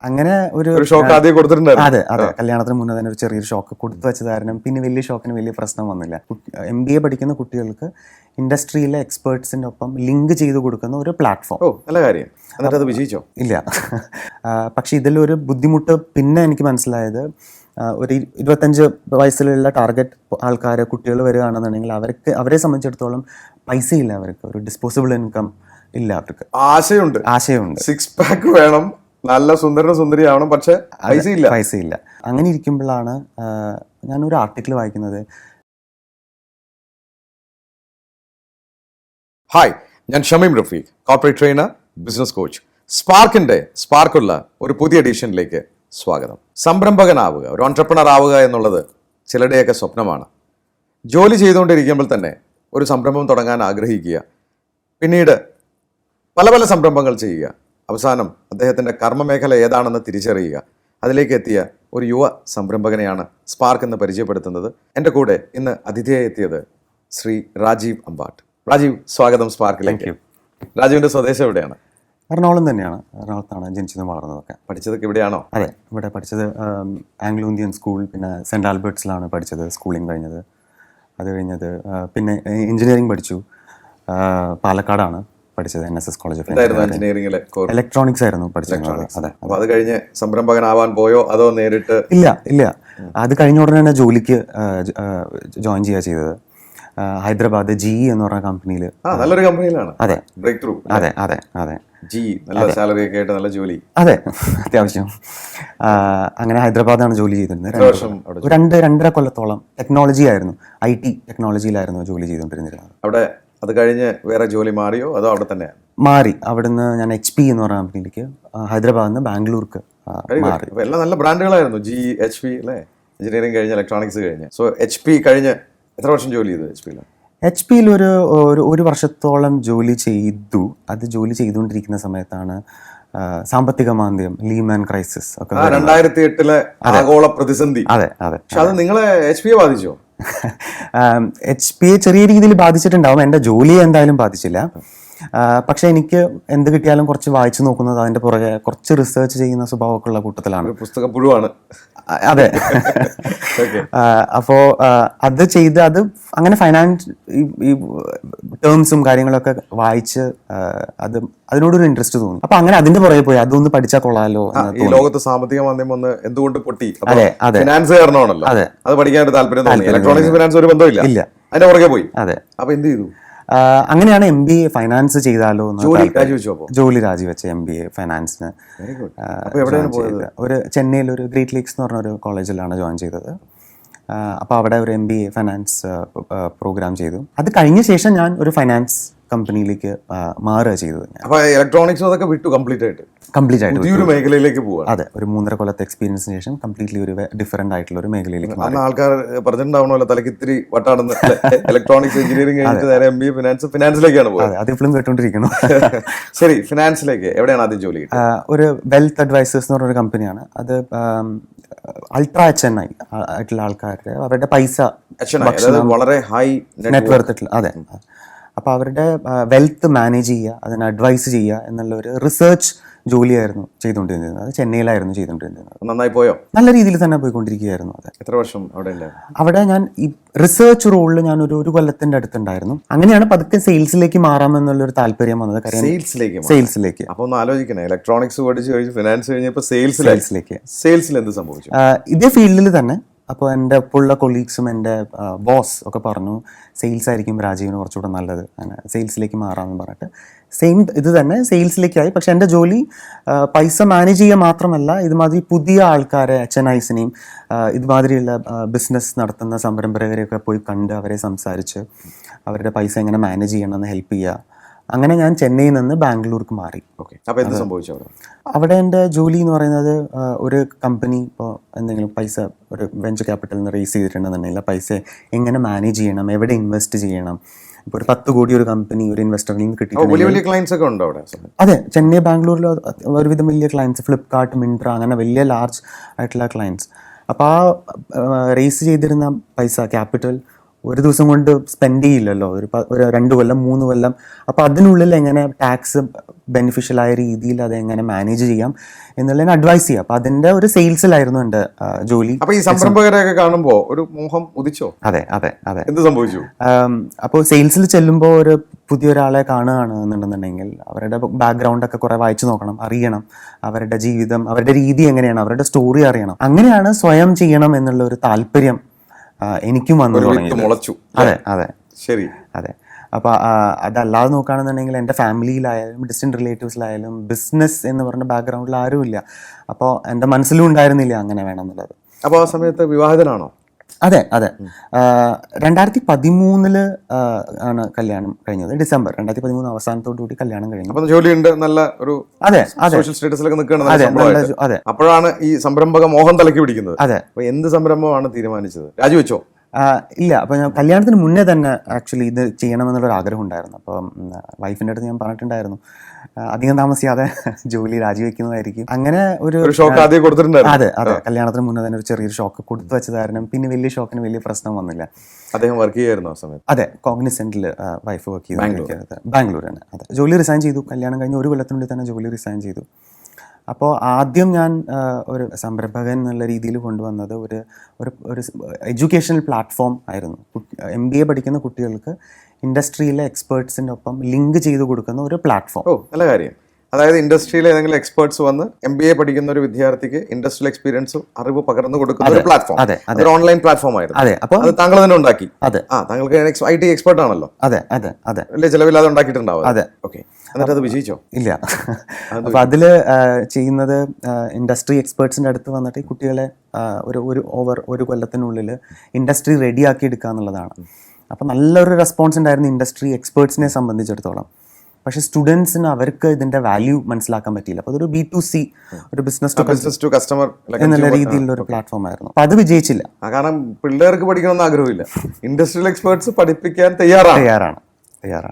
അങ്ങനെ ഒരു ഷോക്ക് ആദ്യം കൊടുത്തിട്ടുണ്ടായിരുന്നു. അതെ അതെ, കല്യാണത്തിന് മുന്നേ തന്നെ ഒരു ചെറിയൊരു ഷോക്ക് കൊടുത്തു വെച്ചത് കാരണം പിന്നെ വലിയ ഷോക്കിന് വലിയ പ്രശ്നം വന്നില്ല. MBA പഠിക്കുന്ന കുട്ടികൾക്ക് ഇൻഡസ്ട്രിയിലെ എക്സ്പേർട്സിൻ്റെ ഒപ്പം ലിങ്ക് ചെയ്ത് കൊടുക്കുന്ന ഒരു പ്ലാറ്റ്ഫോം. നല്ല കാര്യം. എന്നിട്ട് അത് വിജയിച്ചോ? ഇല്ല. പക്ഷെ ഇതിലൊരു ബുദ്ധിമുട്ട് പിന്നെ എനിക്ക് മനസ്സിലായത്, ഒരു 25 വയസ്സിലുള്ള ടാർഗറ്റ് ആൾക്കാർ കുട്ടികൾ വരികയാണെന്നുണ്ടെങ്കിൽ അവരെ സംബന്ധിച്ചിടത്തോളം പൈസ ഇല്ല, അവർക്ക് ഒരു ഡിസ്പോസിബിൾ ഇൻകം ഇല്ല, അവർക്ക് ആശയമുണ്ട് 6 പാക്ക് വേണം, നല്ല സുന്ദരി ആവണം, പക്ഷെ പൈസ ഇല്ല. അങ്ങനെ ഇരിക്കുമ്പോഴാണ് ഞാനൊരു ആർട്ടിക്കിൾ വായിക്കുന്നത്. ഹായ്, ഞാൻ Shameem Rafeeq, corporate trainer, business coach. സ്പാർക്കുള്ള ഒരു പുതിയ എഡിഷനിലേക്ക് സ്വാഗതം. സംരംഭകനാവുക, ഒരു ഓൺട്രപ്രണർ ആവുക എന്നുള്ളത് ചിലരുടെയൊക്കെ സ്വപ്നമാണ്. ജോലി ചെയ്തുകൊണ്ടിരിക്കുമ്പോൾ തന്നെ ഒരു സംരംഭം തുടങ്ങാൻ ആഗ്രഹിക്കുക, പിന്നീട് പല പല സംരംഭങ്ങൾ ചെയ്യുക, അവസാനം അദ്ദേഹത്തിൻ്റെ കർമ്മമേഖല ഏതാണെന്ന് തിരിച്ചറിയുക, അതിലേക്ക് എത്തിയ ഒരു യുവ സംരംഭകനെയാണ് സ്പാർക്ക് എന്ന് പരിചയപ്പെടുത്തുന്നത്. എൻ്റെ കൂടെ ഇന്ന് അതിഥിയായി എത്തിയത് ശ്രീ രാജീവ് അമ്പാട്ട്. രാജീവ്, സ്വാഗതം സ്പാർക്കിലേക്ക്. രാജീവിൻ്റെ സ്വദേശം എവിടെയാണ്? എറണാകുളം തന്നെയാണ്. എറണാകുളത്താണ് ജനിച്ചതും വളർന്നതൊക്കെ. പഠിച്ചതൊക്കെ ഇവിടെയാണോ? അതെ, ഇവിടെ പഠിച്ചത് ആംഗ്ലോ ഇന്ത്യൻ സ്കൂൾ, പിന്നെ സെൻറ്റ് ആൽബർട്ട്സിലാണ് പഠിച്ചത് സ്കൂളിംഗ് കഴിഞ്ഞത്. അത് കഴിഞ്ഞത് പിന്നെ എഞ്ചിനീയറിംഗ് പഠിച്ചു. പാലക്കാടാണ് പഠിച്ചത്, NSS കോളേജ് ഓഫ് എഞ്ചിനീയറിംഗിലെ ഇലക്ട്രോണിക്സ് ആയിരുന്നു പഠിച്ചത്. അതെ. അത് കഴിഞ്ഞ് സംരംഭകനാവാൻ പോയോ അതോ നേരിട്ട്? ഇല്ല. അത് കഴിഞ്ഞ ഉടനെ തന്നെ ജോലിക്ക് ജോയിൻ ചെയ്യുക ചെയ്തത്. ഹൈദരാബാദ് GE എന്ന് പറഞ്ഞ കമ്പനിയിൽ. നല്ലൊരു കമ്പനിയിലാണ്. അതെ, ബ്രേക്ക് ത്രൂ. അതെ, നല്ല സാലറി ഒക്കെ ആയിട്ട് നല്ല ജോലി. അതെ, അത്യാവശ്യം. അങ്ങനെ ഹൈദരാബാദാണ് ജോലി ചെയ്തിരുന്നത്. 2.5 കൊല്ലത്തോളം ടെക്നോളജി ആയിരുന്നു, IT ടെക്നോളജിയിലായിരുന്നു ജോലി ചെയ്തുകൊണ്ടിരുന്നത്. അവിടെ അത് കഴിഞ്ഞ് വേറെ ജോലി മാറിയോ അതോ അവിടെ തന്നെ മാറി? അവിടുന്ന് ഞാൻ HP എന്ന് പറഞ്ഞ കമ്പനിയിലേക്ക് ഹൈദരാബാദിൽ നിന്ന് ബാംഗ്ലൂർക്ക് മാറി. എല്ലാം നല്ല ബ്രാൻഡുകളായിരുന്നു. GE, HP അല്ലേ? എഞ്ചിനീയറിംഗ് കഴിഞ്ഞ് ഇലക്ട്രോണിക്സ് കഴിഞ്ഞ്. സോ HP കഴിഞ്ഞ് എത്ര വർഷം ജോലി ചെയ്തു HP യിൽ? ഒരു വർഷത്തോളം ജോലി ചെയ്തു. അത് ജോലി ചെയ്തുകൊണ്ടിരിക്കുന്ന സമയത്താണ് സാമ്പത്തിക മാന്ദ്യം, ലീമാൻ ക്രൈസിസ് ഒക്കെ 2008 ആഗോള പ്രതിസന്ധി. അതെ. പക്ഷെ അത് നിങ്ങളെ HP ബാധിച്ചോ? HP ചെറിയ രീതിയിൽ ബാധിച്ചിട്ടുണ്ടാവും, എൻ്റെ ജോലിയെ എന്തായാലും ബാധിച്ചില്ല. പക്ഷെ എനിക്ക് എന്ത് കിട്ടിയാലും കുറച്ച് വായിച്ചു നോക്കുന്നത്, അതിൻ്റെ പുറകെ കുറച്ച് റിസർച്ച് ചെയ്യുന്ന സ്വഭാവമൊക്കെ ഉള്ള കൂട്ടത്തിലാണ്. പുസ്തക പുഴുവാണ്. അതെ. അപ്പോൾ അത് അങ്ങനെ ഫൈനാൻസ് ഈ ടേംസും കാര്യങ്ങളൊക്കെ വായിച്ച് അതിനോടൊരു ഇൻട്രസ്റ്റ് തോന്നി. അപ്പൊ അങ്ങനെ അതിന്റെ പുറകെ പോയി അതൊന്ന് പഠിച്ചാൽ കൊള്ളാലോ. ഈ ലോകത്ത് സാമ്പത്തിക മാന്ദ്യം വന്ന് എന്തുകൊണ്ട് പൊട്ടി? ഫിനാൻസ് കാരണമാണല്ലോ. അത് പഠിക്കാൻ താല്പര്യം തോന്നി. ഇലക്ട്രോണിക്സ് ഫിനാൻസ് ഒരു ബന്ധമില്ല, അതിന്റെ പുറകെ പോയി. അതെ. അപ്പൊ എന്ത് ചെയ്തു? അങ്ങനെയാണ് MBA ഫൈനാൻസ് ചെയ്താലോ എന്ന് ജോലി രാജിവെച്ച MBA ഫൈനാൻസിന് ഒരു ചെന്നൈയിൽ ഒരു ഗ്രേറ്റ് ലേക്സ് എന്ന് പറഞ്ഞ ഒരു കോളേജിലാണ് ജോയിൻ ചെയ്തത്. അപ്പോൾ അവിടെ ഒരു MBA ഫൈനാൻസ് പ്രോഗ്രാം ചെയ്തു. അത് കഴിഞ്ഞ ശേഷം ഞാൻ ഒരു ഫൈനാൻസ് കമ്പനിയിലേക്ക് മാറുക ചെയ്തത്. അപ്പോൾ ഇലക്ട്രോണിക്സ് അതൊക്കെ വിട്ടു കംപ്ലീറ്റ് ആയിട്ട് പുതിയൊരു മേഖലയിലേക്ക് പോവുക. അതെ, ഒരു 3.5 കൊല്ലത്തെ എക്സ്പീരിയൻസിന് ശേഷം കംപ്ലീറ്റ്ലി ഒരു ഡിഫറെന്റ് ആയിട്ടുള്ള ഒരു മേഖലയിലേക്ക്. ആൾക്കാർ പറഞ്ഞിട്ടുണ്ടാവണമല്ലോ തലക്ക് ഇത്തിരി വട്ടാണെന്ന്. ഇലക്ട്രോണിക്സ് എഞ്ചിനീയറിംഗ് കഴിഞ്ഞിട്ട് നേരെ MBA ഫിനാൻസിലേക്കാണ് പോയത്. അത് ഇപ്പോഴും കേട്ടോണ്ടിരിക്കണം. ശരി, ഫിനാൻസിലേക്ക് എവിടെയാണ് ആദ്യം ജോലി? ഒരു വെൽത്ത് അഡ്വൈസേഴ്സ് എന്ന് പറഞ്ഞൊരു കമ്പനിയാണ്. അത് അൾട്രാ HNI ആയിട്ടുള്ള ആൾക്കാരുടെ അവരുടെ പൈസ വളരെ ഹൈ നെറ്റ്വർത്ത്. അതെ. അപ്പോൾ അവരുടെ വെൽത്ത് മാനേജ് ചെയ്യുക, അതിനെ അഡ്വൈസ് ചെയ്യുക എന്നുള്ള ഒരു റിസർച്ച് ജോലിയായിരുന്നു ചെയ്തുകൊണ്ടിരുന്നത്. അത് ചെന്നൈയിലായിരുന്നു ചെയ്തുകൊണ്ടിരുന്നത്. നന്നായി പോയോ? നല്ല രീതിയിൽ തന്നെ പോയിക്കൊണ്ടിരിക്കുകയായിരുന്നു. അത് എത്ര വർഷം അവിടെ ഞാൻ ഈ റിസർച്ച് റോളിൽ ഞാൻ ഒരു കൊല്ലത്തിന്റെ അടുത്തുണ്ടായിരുന്നു. അങ്ങനെയാണ് പതുക്കെ സെയിൽസിലേക്ക് മാറാമെന്നുള്ളൊരു താല്പര്യം വന്നത്. സെയിൽസിലേക്ക്. അപ്പോൾ ഒന്ന് ആലോചിക്കണേ, ഇലക്ട്രോണിക്സ് പഠിച്ച് കഴിഞ്ഞ് ഫിനാൻസ് കഴിഞ്ഞപ്പോൾ സെയിൽസിൽ എന്ത് സംഭവിച്ചു? ഇതേ ഫീൽഡിൽ തന്നെ. അപ്പോൾ എൻ്റെ ഒപ്പമുള്ള കൊളീഗ്സും എൻ്റെ ബോസ് ഒക്കെ പറഞ്ഞു സെയിൽസ് ആയിരിക്കും രാജീവിന് കുറച്ചുകൂടെ നല്ലത്, അങ്ങനെ സെയിൽസിലേക്ക് മാറാമെന്ന് പറഞ്ഞിട്ട് സെയിം ഇത് തന്നെ സെയിൽസിലേക്കായി. പക്ഷെ എൻ്റെ ജോലി പൈസ മാനേജ് ചെയ്യുക മാത്രമല്ല, ഇതുമാതിരി പുതിയ ആൾക്കാരെ HNIസിനെയും ഇതുമാതിരിയുള്ള ബിസിനസ് നടത്തുന്ന സംരംഭകരെയൊക്കെ പോയി കണ്ട് അവരെ സംസാരിച്ച് അവരുടെ പൈസ എങ്ങനെ മാനേജ് ചെയ്യണമെന്ന് ഹെൽപ്പ് ചെയ്യുക. അങ്ങനെ ഞാൻ ചെന്നൈയിൽ നിന്ന് ബാംഗ്ലൂർക്ക് മാറി. അപ്പോൾ എന്ത് സംഭവിച്ചു അവിടെ? എൻ്റെ ജോലി എന്ന് പറയുന്നത്, ഒരു കമ്പനി ഇപ്പോൾ എന്തെങ്കിലും പൈസ ഒരു വെഞ്ചർ ക്യാപിറ്റലിൽ നിന്ന് റേസ് ചെയ്തിട്ടുണ്ടെന്നുണ്ടെങ്കിൽ ആ പൈസ എങ്ങനെ മാനേജ് ചെയ്യണം, എവിടെ ഇൻവെസ്റ്റ് ചെയ്യണം. ഇപ്പോൾ ഒരു 10 കോടി ഒരു കമ്പനി ഒരു ഇൻവെസ്റ്ററിൽ നിന്ന് കിട്ടിയിട്ടുണ്ട്. അതെ, ചെന്നൈ ബാംഗ്ലൂരിൽ ഒരുവിധം വലിയ ക്ലയൻസ്, ഫ്ലിപ്കാർട്ട്, മിൻട്ര, അങ്ങനെ വലിയ ലാർജ് ആയിട്ടുള്ള ക്ലയൻസ്. അപ്പോൾ ആ റേസ് ചെയ്തിരുന്ന പൈസ ക്യാപിറ്റൽ ഒരു ദിവസം കൊണ്ട് സ്പെൻഡ് ചെയ്യില്ലല്ലോ, ഒരു 2 കൊല്ലം 3 കൊല്ലം. അപ്പോൾ അതിനുള്ളിൽ എങ്ങനെ ടാക്സ് ബെനിഫിഷ്യലായ രീതിയിൽ അത് എങ്ങനെ മാനേജ് ചെയ്യാം എന്നുള്ളതിനെ അഡ്വൈസ് ചെയ്യാം. അപ്പോൾ അതിൻ്റെ ഒരു സെയിൽസിലായിരുന്നു എൻ്റെ ജോലി. അപ്പൊ ഈ സംരംഭകരെയൊക്കെ കാണുമ്പോൾ ഒരു മോഹം ഉദിച്ചോ? അതെ അതെ അതെ. എന്ത് സംഭവിച്ചു? അപ്പോൾ സെയിൽസിൽ ചെല്ലുമ്പോൾ ഒരു പുതിയൊരാളെ കാണുകയാണ് എന്നുണ്ടെന്നുണ്ടെങ്കിൽ അവരുടെ ബാക്ക്ഗ്രൗണ്ടൊക്കെ കുറേ വായിച്ചു നോക്കണം, അറിയണം, അവരുടെ ജീവിതം, അവരുടെ രീതി എങ്ങനെയാണ്, അവരുടെ സ്റ്റോറി അറിയണം. അങ്ങനെയാണ് സ്വയം ചെയ്യണം എന്നുള്ള ഒരു താല്പര്യം എനിക്കും വന്നു തുടങ്ങി. മുളച്ചു. അതെ അതെ ശരി. അതെ. അപ്പോൾ അതല്ലാതെ നോക്കുകയാണെന്നുണ്ടെങ്കിൽ എൻ്റെ ഫാമിലിയിലായാലും ഡിസ്റ്റൻറ്റ് റിലേറ്റീവ്സിലായാലും ബിസിനസ് എന്ന് പറഞ്ഞ ബാക്ക്ഗ്രൗണ്ടിൽ ആരുമില്ല. അപ്പോൾ എൻ്റെ മനസ്സിലും ഉണ്ടായിരുന്നില്ല അങ്ങനെ വേണം എന്നുള്ളത്. അപ്പോൾ ആ സമയത്ത് വിവാഹിതനാണോ? അതെ അതെ. 2013 ആണ് കല്യാണം കഴിഞ്ഞത്. ഡിസംബർ 2013 അവസാനത്തോടു കൂടി കല്യാണം കഴിഞ്ഞു. അപ്പൊ ജോലിയുണ്ട്, നല്ല ഒരു അതെ അതെ സോഷ്യൽ സ്റ്റേറ്റസിലൊക്കെ നിൽക്കണം. അതെ. അപ്പോഴാണ് ഈ സംരംഭക മോഹം തലക്കി പിടിക്കുന്നത്. അതെ. അപ്പൊ എന്ത് സംരംഭമാണ് തീരുമാനിച്ചത്? രാജിവെച്ചോ? ഇല്ല. അപ്പോൾ ഞാൻ കല്യാണത്തിന് മുന്നേ തന്നെ ആക്ച്വലി ഇത് ചെയ്യണമെന്നുള്ളൊരു ആഗ്രഹം ഉണ്ടായിരുന്നു. അപ്പം വൈഫിൻ്റെ അടുത്ത് ഞാൻ പറഞ്ഞിട്ടുണ്ടായിരുന്നു അധികം താമസിയാതെ ജോലി രാജിവെക്കുന്നതായിരിക്കും. അങ്ങനെ ഒരു ഷോക്ക് ആദ്യം കൊടുത്തിട്ടുണ്ടായിരുന്നു. അതെ അതെ. കല്യാണത്തിന് മുന്നേ തന്നെ ഒരു ചെറിയൊരു ഷോക്ക് കൊടുത്തു വെച്ചത് കാരണം പിന്നെ വലിയ ഷോക്കിന് വലിയ പ്രശ്നം വന്നില്ല. അദ്ദേഹം വർക്ക് ചെയ്യായിരുന്നു ആ സമയത്ത്? അതെ, കോഗ്നിസെന്റിൽ വൈഫ് വർക്ക് ചെയ്തു. ബാംഗ്ലൂരാണ്. അതെ. ജോലി റിസൈൻ ചെയ്തു. കല്യാണം കഴിഞ്ഞ് 1 കൊല്ലത്തിനുള്ളിൽ തന്നെ ജോലി റിസൈൻ ചെയ്തു. അപ്പോൾ ആദ്യം ഞാൻ ഒരു സംരംഭകൻ എന്നുള്ള രീതിയിൽ കൊണ്ടുവന്നത് ഒരു എഡ്യൂക്കേഷണൽ പ്ലാറ്റ്ഫോം ആയിരുന്നു. MBA പഠിക്കുന്ന കുട്ടികൾക്ക് ഇൻഡസ്ട്രിയിലെ എക്സ്പേർട്സിൻ്റെ ഒപ്പം ലിങ്ക് ചെയ്ത് കൊടുക്കുന്ന ഒരു പ്ലാറ്റ്ഫോം. ഓ, നല്ല കാര്യം. അതായത് ഇൻഡസ്ട്രിയിലെ ഏതെങ്കിലും എക്സ്പേർട്സ് വന്ന് MBA പഠിക്കുന്ന ഒരു വിദ്യാർത്ഥിക്ക് ഇൻഡസ്ട്രിയൽ എക്സ്പീരിയൻസും അറിവ് പകർന്നു കൊടുക്കുന്ന ഒരു പ്ലാറ്റ്ഫോം. അതൊരു ഓൺലൈൻ പ്ലാറ്റ്ഫോം ആയിരുന്നു. അതെ. അപ്പോൾ അത് താങ്കൾ തന്നെ ഉണ്ടാക്കി? അതെ. താങ്കൾക്ക് IT എക്സ്പേർട്ട് ആണല്ലോ? അതെ അതെ അതെ. വലിയ ചിലവില്ലാതെ ഉണ്ടാക്കിയിട്ടുണ്ടാവും. അതെ. ഓക്കെ. എന്നിട്ട് അത് വിജയിച്ചോ? ഇല്ല. അപ്പോൾ അതിൽ ചെയ്യുന്നത് ഇൻഡസ്ട്രി എക്സ്പേർട്സിൻ്റെ അടുത്ത് വന്നിട്ട് ഈ കുട്ടികളെ ഒരു കൊല്ലത്തിനുള്ളിൽ ഇൻഡസ്ട്രി റെഡിയാക്കി എടുക്കുക എന്നുള്ളതാണ്. അപ്പോൾ നല്ലൊരു റെസ്പോൺസ് ഉണ്ടായിരുന്നു ഇൻഡസ്ട്രി എക്സ്പേർട്സിനെ സംബന്ധിച്ചിടത്തോളം. പക്ഷേ സ്റ്റുഡൻസിന് അവർക്ക് ഇതിൻ്റെ വാല്യൂ മനസ്സിലാക്കാൻ പറ്റിയില്ല. അപ്പോൾ അതൊരു B2C, ഒരു ബിസിനസ് ടു കസ്റ്റമർ എന്നുള്ള രീതിയിലുള്ള ഒരു പ്ലാറ്റ്ഫോം ആയിരുന്നു. അപ്പോൾ അത് വിജയിച്ചില്ല. കാരണം പിള്ളേർക്ക് പഠിക്കണമെന്ന് ആഗ്രഹമില്ല, ഇൻഡസ്ട്രിയൽ എക്സ്പേർട്സ് പഠിപ്പിക്കാൻ തയ്യാറാണ്.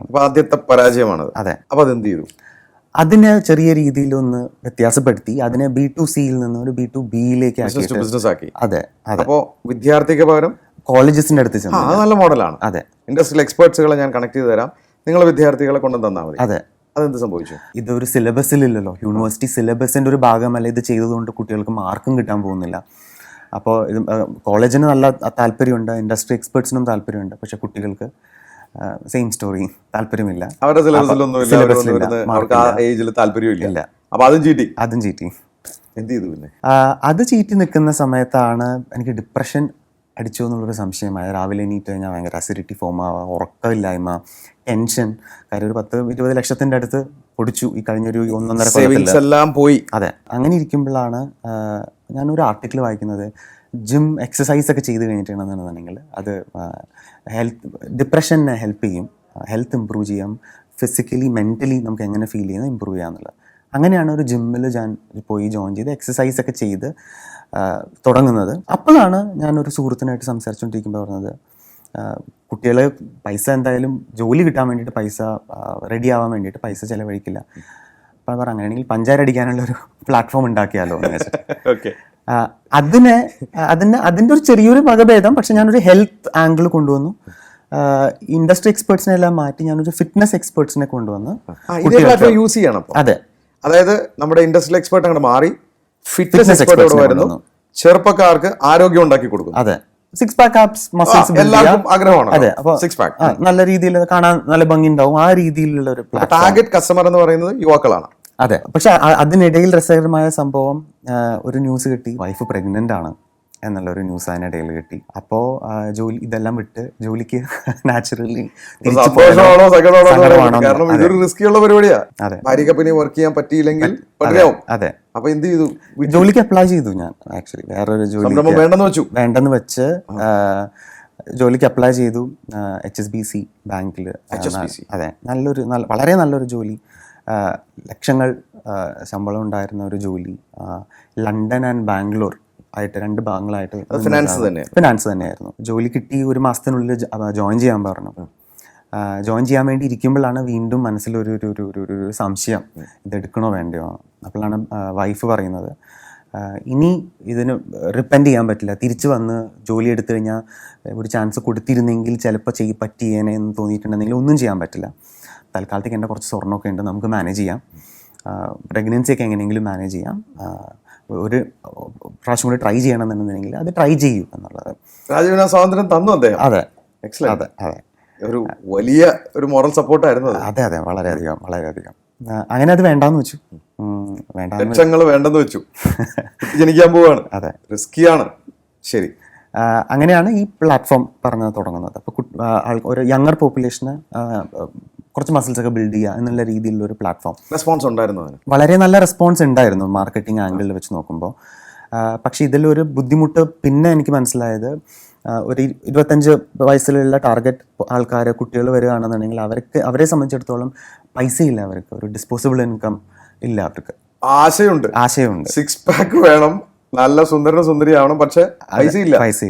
അപ്പോൾ ആദ്യത്തെ പരാജയമാണത്. അതെ. അപ്പോൾ അതെന്ത് ചെയ്തു? അതിനെ ചെറിയ രീതിയിലൊന്ന് വ്യത്യാസപ്പെടുത്തി അതിനെ B2Cയിൽ നിന്ന് ഒരു B2Bയിലേക്ക് ബിസിനസ് ആക്കി. അതെ അതെ. അപ്പോൾ വിദ്യാർത്ഥിക്ക് പകരം കോളേജസിൻ്റെ അടുത്ത് ചെന്നു. അത് നല്ല മോഡലാണ്. അതെ. ഇൻഡസ്ട്രിയൽ എക്സ്പേർട്സുകളെ ഞാൻ കണക്ട് ചെയ്ത് തരാം, നിങ്ങൾ വിദ്യാർത്ഥികളെ കൊണ്ടു തന്നാൽ മതി. അതെ. അതെന്ത് സംഭവിച്ചു? ഇതൊരു സിലബസിലില്ലല്ലോ, യൂണിവേഴ്സിറ്റി സിലബസിൻ്റെ ഒരു ഭാഗമല്ല. ഇത് ചെയ്തതുകൊണ്ട് കുട്ടികൾക്ക് മാർക്കും കിട്ടാൻ പോകുന്നില്ല. അപ്പോൾ ഇത് കോളേജിന് നല്ല താല്പര്യമുണ്ട്, ഇൻഡസ്ട്രി എക്സ്പേർട്സിനും താല്പര്യമുണ്ട്, പക്ഷെ കുട്ടികൾക്ക് സെയിം സ്റ്റോറി, താല്പര്യമില്ല. അവരുടെ താല്പര്യമില്ല. അപ്പോൾ അതും ചീറ്റി. എന്ത് ചെയ്തു പിന്നെ? അത് ചീറ്റി നിൽക്കുന്ന സമയത്താണ് എനിക്ക് ഡിപ്രഷൻ അടിച്ചു എന്നുള്ളൊരു സംശയമായ. രാവിലെ എണീറ്റ് കഴിഞ്ഞാൽ ഭയങ്കര അസിഡിറ്റി ഫോം ആവുക, ഉറക്കമില്ലായ്മ, ടെൻഷൻ. കാര്യം ഒരു 10-20 ലക്ഷത്തിൻ്റെ അടുത്ത് പൊടിച്ചു ഈ കഴിഞ്ഞൊരു 1.5 കൊല്ലത്തിൽ എല്ലാം പോയി. അതെ. അങ്ങനെ ഇരിക്കുമ്പോഴാണ് ഞാനൊരു ആർട്ടിക്കിൾ വായിക്കുന്നത്, ജിം എക്സസൈസ് ഒക്കെ ചെയ്ത് കഴിഞ്ഞിട്ടുണ്ടെന്നുണ്ടെങ്കിൽ അത് ഡിപ്രഷനെ ഹെൽപ്പ് ചെയ്യും, ഹെൽത്ത് ഇമ്പ്രൂവ് ചെയ്യാം, ഫിസിക്കലി മെൻ്റലി നമുക്ക് എങ്ങനെ ഫീൽ ചെയ്യുന്നത് ഇമ്പ്രൂവ് ചെയ്യാന്നുള്ളത്. അങ്ങനെയാണ് ഒരു ജിമ്മിൽ ഞാൻ പോയി ജോയിൻ ചെയ്ത് എക്സസൈസ് ഒക്കെ ചെയ്ത് തുടങ്ങുന്നത്. അപ്പോഴാണ് ഞാനൊരു സുഹൃത്തിനായിട്ട് സംസാരിച്ചുകൊണ്ടിരിക്കുമ്പോൾ പറഞ്ഞത്, കുട്ടികൾ പൈസ എന്തായാലും ജോലി കിട്ടാൻ വേണ്ടിയിട്ട് പൈസ റെഡി ആവാൻ വേണ്ടിയിട്ട് പൈസ ചിലവഴിക്കില്ല. അപ്പോൾ പറഞ്ഞ അങ്ങനെയാണെങ്കിൽ പഞ്ചാര അടിക്കാനുള്ളൊരു പ്ലാറ്റ്ഫോം ഉണ്ടാക്കിയാലോ എന്ന് വെച്ചിട്ട് അതിൻ്റെ ഒരു ചെറിയൊരു വകഭേദം. പക്ഷെ ഞാനൊരു ഹെൽത്ത് ആംഗിൾ കൊണ്ടുവന്നു. ഇൻഡസ്ട്രി എക്സ്പേർട്സിനെ എല്ലാം മാറ്റി ഞാനൊരു ഫിറ്റ്നസ് എക്സ്പേർട്സിനെ കൊണ്ടുവന്ന് യൂസ് ചെയ്യണം. അതെ. അതായത് നമ്മുടെ ഇൻഡസ്ട്രിയൽ എക്സ്പേർട്ട് അങ്ങോട്ട് മാറി ഫിറ്റ്നസ് എക്സ്പേർട്ട് വരുന്നു, ചെറുപ്പക്കാർക്ക് ആരോഗ്യം ഉണ്ടാക്കി കൊടുക്കും. അതെ. 6 പാക്ക് ആപ്സ് മസിൽസ് എല്ലാവർക്കും ആഗ്രഹമാണ്. അതെ. അപ്പോൾ 6 പാക്ക് നല്ല രീതിയിൽ കാണാൻ നല്ല ഭംഗി ഉണ്ടാവും. ആ രീതിയിലുള്ള ഒരു ടാർഗറ്റ് കസ്റ്റമർ എന്ന് പറയുന്നത് യുവാക്കളാണ്. അതെ. പക്ഷെ അതിനിടയിൽ രസകരമായ സംഭവം, ഒരു ന്യൂസ് കിട്ടി, വൈഫ് പ്രഗ്നന്റ് ആണ് എന്നുള്ളൊരു ന്യൂസ് അതിനിടയിൽ കിട്ടി. അപ്പോൾ ജോലി ഇതെല്ലാം വിട്ട് ജോലിക്ക് നാച്ചുറലി കാരണം ഇതൊരു റിസ്കിയുള്ള പരിപാടിയാണ്. ഭാര്യക്ക് പിന്നെ വർക്ക് ചെയ്യാൻ പറ്റിയില്ലെങ്കിൽ അതെ. അപ്പൊ എന്ത് ചെയ്തു? ജോലിക്ക് അപ്ലൈ ചെയ്തു ഞാൻ. ആക്ച്വലി വേറൊരു ജോലി വേണ്ടെന്ന് വെച്ച് ജോലിക്ക് അപ്ലൈ ചെയ്തു. HSBC ബാങ്കിൽ. അതെ. വളരെ നല്ലൊരു ജോലി, ലക്ഷങ്ങൾ ശമ്പളം ഉണ്ടായിരുന്ന ഒരു ജോലി. ലണ്ടൻ ആൻഡ് ബാംഗ്ലൂർ ആയിട്ട് 2 ഭാഗങ്ങളായിട്ട് ഫിനാൻസ് തന്നെയായിരുന്നു. ജോലി കിട്ടി 1 മാസത്തിനുള്ളിൽ ജോയിൻ ചെയ്യാൻ പറഞ്ഞു. ജോയിൻ ചെയ്യാൻ വേണ്ടി ഇരിക്കുമ്പോഴാണ് വീണ്ടും മനസ്സിലൊരു സംശയം, ഇതെടുക്കണോ വേണ്ടയോ. അപ്പോഴാണ് വൈഫ് പറയുന്നത്, ഇനി ഇതിന് റിപ്പൻഡ് ചെയ്യാൻ പറ്റില്ല. തിരിച്ചു വന്ന് ജോലി എടുത്തു കഴിഞ്ഞാൽ ഒരു ചാൻസ് കൊടുത്തിരുന്നെങ്കിൽ ചിലപ്പോൾ പറ്റിയേനെ എന്ന് തോന്നിയിട്ടുണ്ടെങ്കിൽ ഒന്നും ചെയ്യാൻ പറ്റില്ല. തൽക്കാലത്തേക്ക് എൻ്റെ കുറച്ച് സ്വർണ്ണമൊക്കെ ഉണ്ട്, നമുക്ക് മാനേജ് ചെയ്യാം. പ്രഗ്നൻസിയൊക്കെ എങ്ങനെയെങ്കിലും മാനേജ് ചെയ്യാം. ഒരു പ്രാവശ്യം കൂടി ട്രൈ ചെയ്യണമെന്നുണ്ടെങ്കിൽ അത് ട്രൈ ചെയ്യൂ എന്നുള്ളത്. രാജീവിന് സ്വാതന്ത്ര്യം തന്നു അദ്ദേഹം. അതെ, എക്സലന്റ്. അതെ, അതെ. ഒരു വലിയ ഒരു മോറൽ സപ്പോർട്ടായിരുന്നു അത്. അതെ, അതെ, വളരെയധികം, വളരെയധികം. അങ്ങനെ അത് വേണ്ടാന്ന് വെച്ചു. ലക്ഷങ്ങൾ വേണ്ടെന്ന് വെച്ചു. ജനിക്കാൻ പോവാണ്. അതെ, റിസ്കിയാണ്. ശരി. അങ്ങനെയാണ് ഈ പ്ലാറ്റ്ഫോം പറഞ്ഞ് തുടങ്ങുന്നത്. അപ്പോൾ ഒരു യങ്ങർ പോപ്പുലേഷന് കുറച്ച് മസിൽസ് ഒക്കെ ബിൽഡ് ചെയ്യുക എന്നുള്ള രീതിയിലുള്ള ഒരു പ്ലാറ്റ്ഫോം. റെസ്പോൺസ് ഉണ്ടായിരുന്നു അതിന്? വളരെ നല്ല റെസ്പോൺസ് ഉണ്ടായിരുന്നു മാർക്കറ്റിംഗ് ആംഗിളിൽ വെച്ച് നോക്കുമ്പോൾ. പക്ഷേ ഇതിലൊരു ബുദ്ധിമുട്ട് പിന്നെ എനിക്ക് മനസ്സിലായത്, ഒരു 25 വയസ്സിലുള്ള ടാർഗറ്റ് ആൾക്കാർ, കുട്ടികൾ വരികയാണെന്നുണ്ടെങ്കിൽ അവരെ സംബന്ധിച്ചിടത്തോളം പൈസ ഇല്ല, അവർക്ക് ഒരു ഡിസ്പോസിബിൾ ഇൻകം ഇല്ല, അവർക്ക് ആശയമുണ്ട്. 6 പാക്ക് വേണം, നല്ല സുന്ദരനും സുന്ദരിയാവണം, പക്ഷെ പൈസ